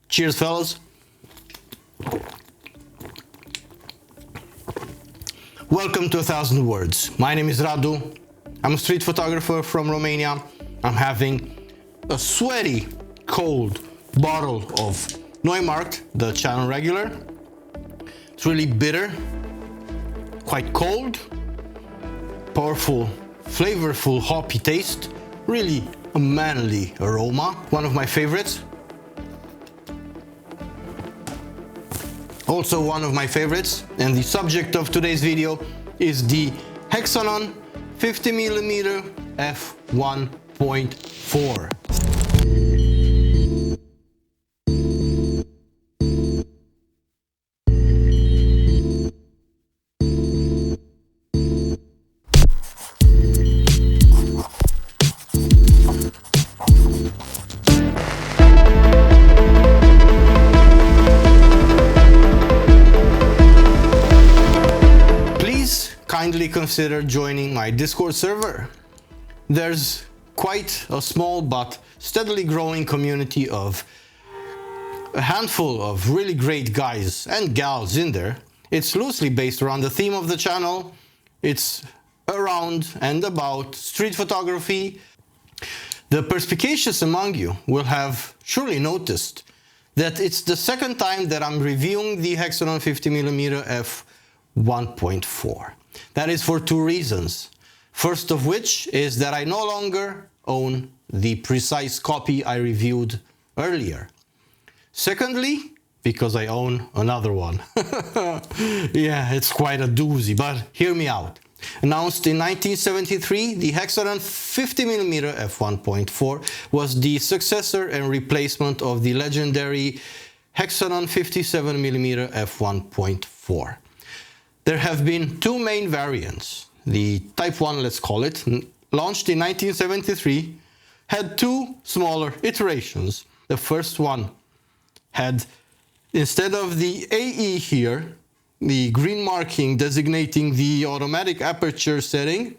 Cheers, fellas. Welcome to 1,000 Words. My name is Radu. I'm a street photographer from Romania. I'm having a sweaty, cold bottle of Neumarkt, the channel regular. It's really bitter, quite cold, powerful, flavorful, hoppy taste, really a manly aroma, one of my favorites. Also one of my favorites, and the subject of today's video is the Hexanon 50mm f1.4. Kindly consider joining my Discord server. There's quite a small but steadily growing community of a handful of really great guys and gals in there. It's loosely based around the theme of the channel. It's around and about street photography. The perspicacious among you will have surely noticed that it's the second time that I'm reviewing the Hexanon 50mm f1.4. That is for two reasons. First of which is that I no longer own the precise copy I reviewed earlier. Secondly, because I own another one. Yeah, it's quite a doozy, but hear me out. Announced in 1973, the Hexanon 50mm f1.4 was the successor and replacement of the legendary Hexanon 57mm f1.4. There have been two main variants. The Type 1, let's call it, launched in 1973, had two smaller iterations. The first one had, instead of the AE here, the green marking designating the automatic aperture setting,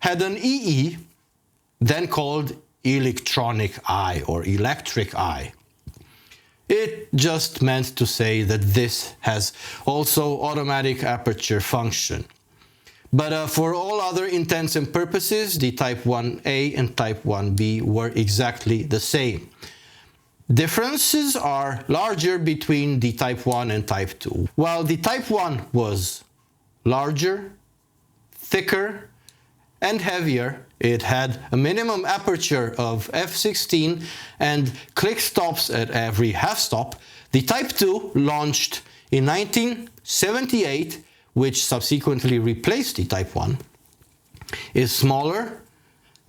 had an EE, then called electronic eye or electric eye. It just meant to say that this has also automatic aperture function. But for all other intents and purposes, the Type 1A and Type 1B were exactly the same. Differences are larger between the Type 1 and Type 2. While the Type 1 was larger, thicker, and heavier, it had a minimum aperture of f16 and click stops at every half stop. The Type 2 launched in 1978, which subsequently replaced the Type 1, is smaller,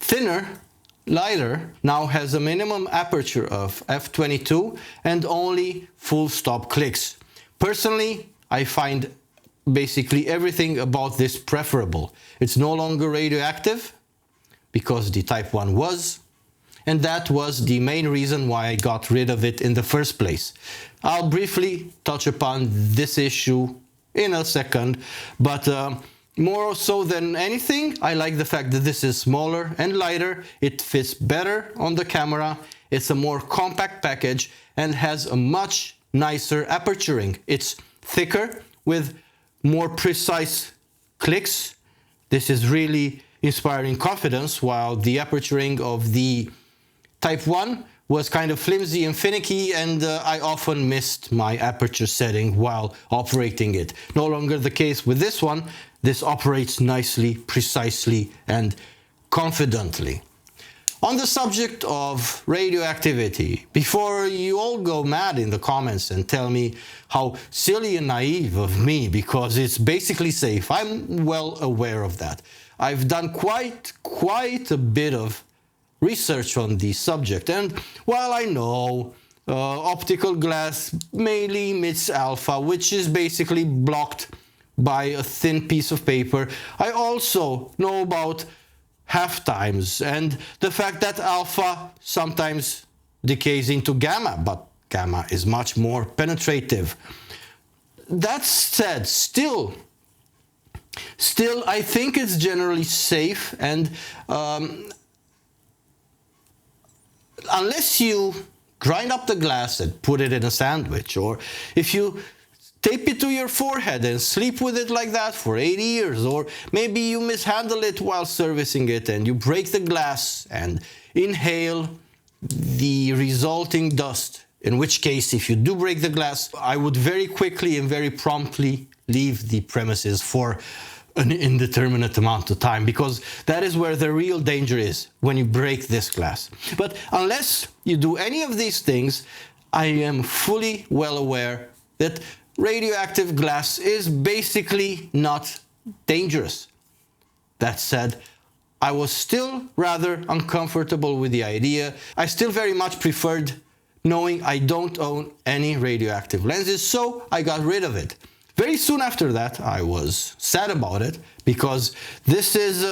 thinner, lighter, now has a minimum aperture of f22 and only full stop clicks. Personally, I find basically everything about this preferable. It's no longer radioactive, because the Type 1 was, and that was the main reason why I got rid of it in the first place. I'll briefly touch upon this issue in a second, but more so than anything, I like the fact that this is smaller and lighter. It fits better on the camera. It's a more compact package and has a much nicer aperturing. It's thicker with more precise clicks. This is really inspiring confidence, while the aperturing of the Type 1 was kind of flimsy and finicky, and I often missed my aperture setting while operating it. No longer the case with this one. This operates nicely, precisely, and confidently. On the subject of radioactivity, before you all go mad in the comments and tell me how silly and naive of me, because it's basically safe, I'm well aware of that. I've done quite a bit of research on the subject, and while I know optical glass mainly emits alpha, which is basically blocked by a thin piece of paper, I also know about half times and the fact that alpha sometimes decays into gamma, but gamma is much more penetrative. That said, still I think it's generally safe, and unless you grind up the glass and put it in a sandwich. Or if you tape it to your forehead and sleep with it like that for 80 years. Or maybe you mishandle it while servicing it and you break the glass and inhale the resulting dust. In which case, if you do break the glass, I would very quickly and very promptly leave the premises for an indeterminate amount of time, because that is where the real danger is, when you break this glass. But unless you do any of these things, I am fully well aware that radioactive glass is basically not dangerous. That said, I was still rather uncomfortable with the idea. I still very much preferred knowing I don't own any radioactive lenses, so I got rid of it. Very soon after that, I was sad about it, because this is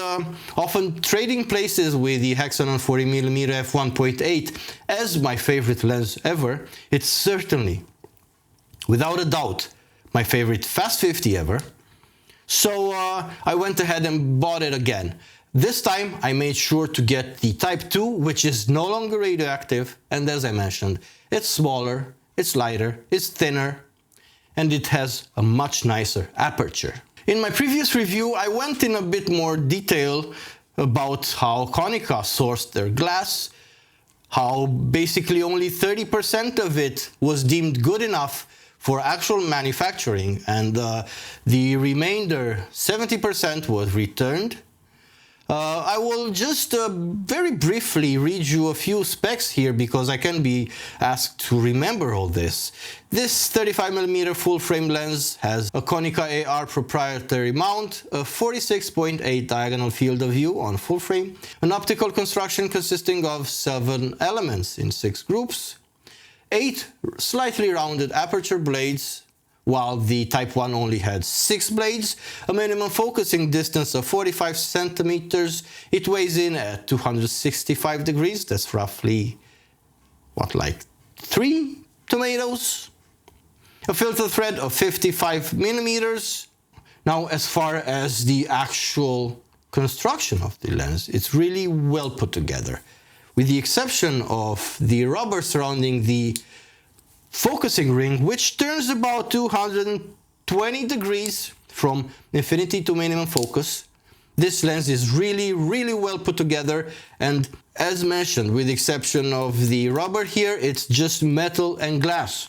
often trading places with the Hexanon 40mm f1.8 as my favorite lens ever. It's certainly, without a doubt, my favorite fast 50 ever. So I went ahead and bought it again. This time I made sure to get the Type 2, which is no longer radioactive, and as I mentioned, it's smaller, it's lighter, it's thinner, and it has a much nicer aperture. In my previous review, I went in a bit more detail about how Konica sourced their glass, how basically only 30% of it was deemed good enough for actual manufacturing, and the remainder 70% was returned. I will just very briefly read you a few specs here, because I can be asked to remember all this. This 35mm full-frame lens has a Konica AR proprietary mount, a 46.8 diagonal field of view on full frame, an optical construction consisting of 7 elements in 6 groups, 8 slightly rounded aperture blades, while the Type 1 only had 6 blades, a minimum focusing distance of 45 centimeters. It weighs in at 265 degrees. That's roughly, what, like 3 tomatoes? A filter thread of 55 millimeters. Now, as far as the actual construction of the lens, it's really well put together. With the exception of the rubber surrounding the focusing ring, which turns about 220 degrees from infinity to minimum focus. This lens is really well put together, and as mentioned, with the exception of the rubber here, it's just metal and glass.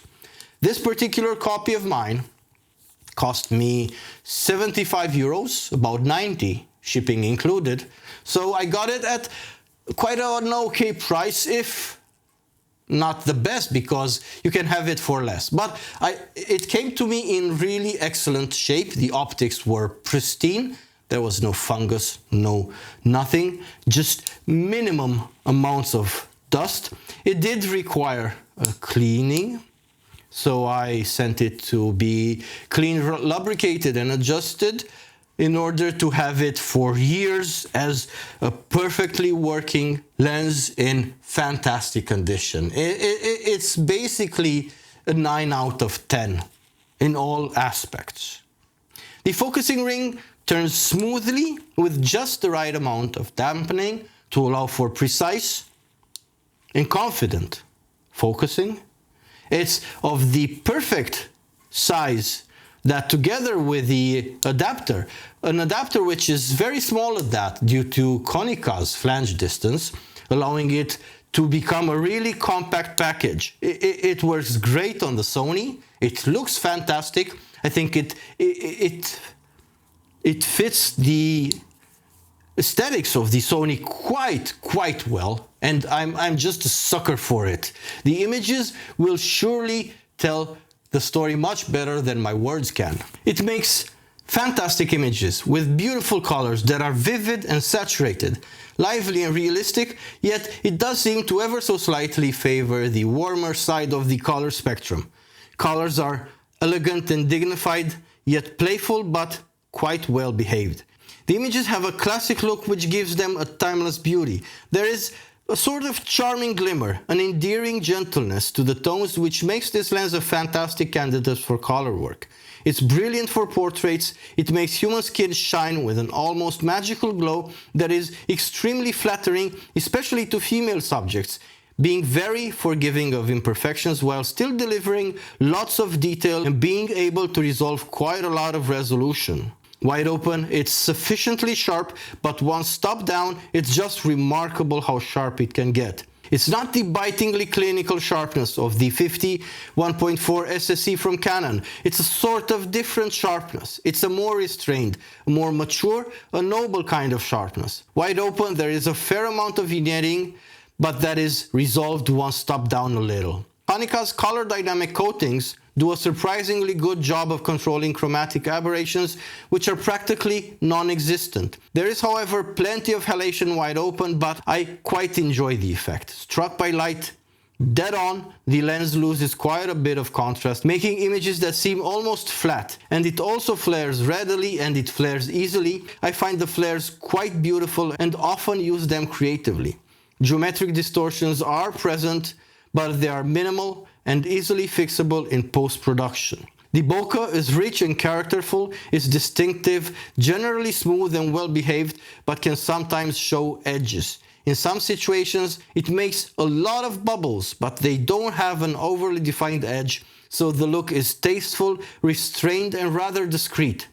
This particular copy of mine cost me 75 euros, about 90 shipping included, so I got it at quite an okay price, if not the best, because you can have it for less. But it came to me in really excellent shape. The optics were pristine. There was no fungus, nothing, just minimum amounts of dust. It did require a cleaning, so I sent it to be clean, lubricated and adjusted in order to have it for years as a perfectly working lens in fantastic condition. It's basically a 9 out of 10 in all aspects. The focusing ring turns smoothly with just the right amount of dampening to allow for precise and confident focusing. It's of the perfect size that, together with the adapter, an adapter which is very small at that due to Konica's flange distance, allowing it to become a really compact package. It works great on the Sony. It looks fantastic. I think it fits the aesthetics of the Sony quite well, and I'm just a sucker for it. The images will surely tell the story much better than my words can. It makes fantastic images with beautiful colors that are vivid and saturated, lively and realistic, yet it does seem to ever so slightly favor the warmer side of the color spectrum. Colors are elegant and dignified, yet playful but quite well behaved. The images have a classic look which gives them a timeless beauty. There is a sort of charming glimmer, an endearing gentleness to the tones which makes this lens a fantastic candidate for color work. It's brilliant for portraits. It makes human skin shine with an almost magical glow that is extremely flattering, especially to female subjects, being very forgiving of imperfections while still delivering lots of detail and being able to resolve quite a lot of resolution. Wide open, it's sufficiently sharp, but once stopped down, it's just remarkable how sharp it can get. It's not the bitingly clinical sharpness of the 50 1.4 SSE from Canon. It's a sort of different sharpness. It's a more restrained, a more mature, a noble kind of sharpness. Wide open, there is a fair amount of vignetting, but that is resolved once stopped down a little. Konica's color dynamic coatings do a surprisingly good job of controlling chromatic aberrations, which are practically non-existent. There is, however, plenty of halation wide open, but I quite enjoy the effect. Struck by light, dead on, the lens loses quite a bit of contrast, making images that seem almost flat, and it also flares readily and it flares easily. I find the flares quite beautiful and often use them creatively. Geometric distortions are present, but they are minimal and easily fixable in post-production. The bokeh is rich and characterful, is distinctive, generally smooth and well-behaved, but can sometimes show edges. In some situations, it makes a lot of bubbles, but they don't have an overly defined edge, so the look is tasteful, restrained, and rather discreet.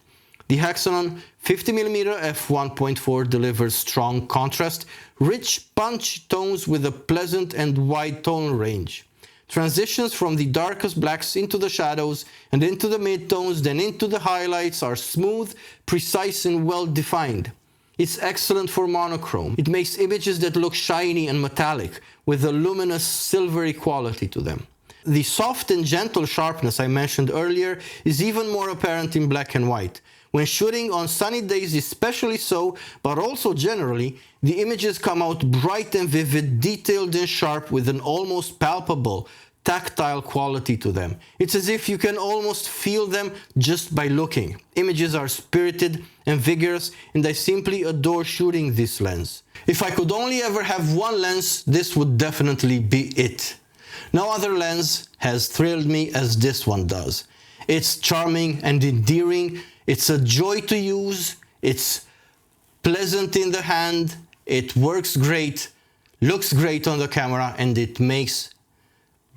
The Hexanon 50mm f1.4 delivers strong contrast, rich punch tones with a pleasant and wide tone range. Transitions from the darkest blacks into the shadows and into the midtones, then into the highlights are smooth, precise and well defined. It's excellent for monochrome. It makes images that look shiny and metallic with a luminous silvery quality to them. The soft and gentle sharpness I mentioned earlier is even more apparent in black and white. When shooting on sunny days especially so, but also generally, the images come out bright and vivid, detailed and sharp with an almost palpable, tactile quality to them. It's as if you can almost feel them just by looking. Images are spirited and vigorous, and I simply adore shooting this lens. If I could only ever have one lens, this would definitely be it. No other lens has thrilled me as this one does. It's charming and endearing. It's a joy to use, it's pleasant in the hand, it works great, looks great on the camera, and it makes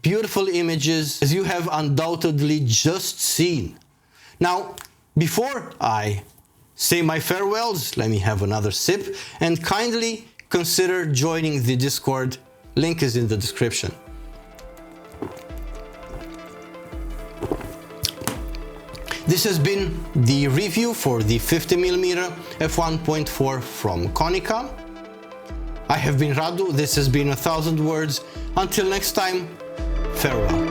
beautiful images as you have undoubtedly just seen. Now, before I say my farewells, let me have another sip and kindly consider joining the Discord. Link is in the description. This has been the review for the 50mm f1.4 from Konica. I have been Radu, this has been 1000 Words. Until next time, farewell.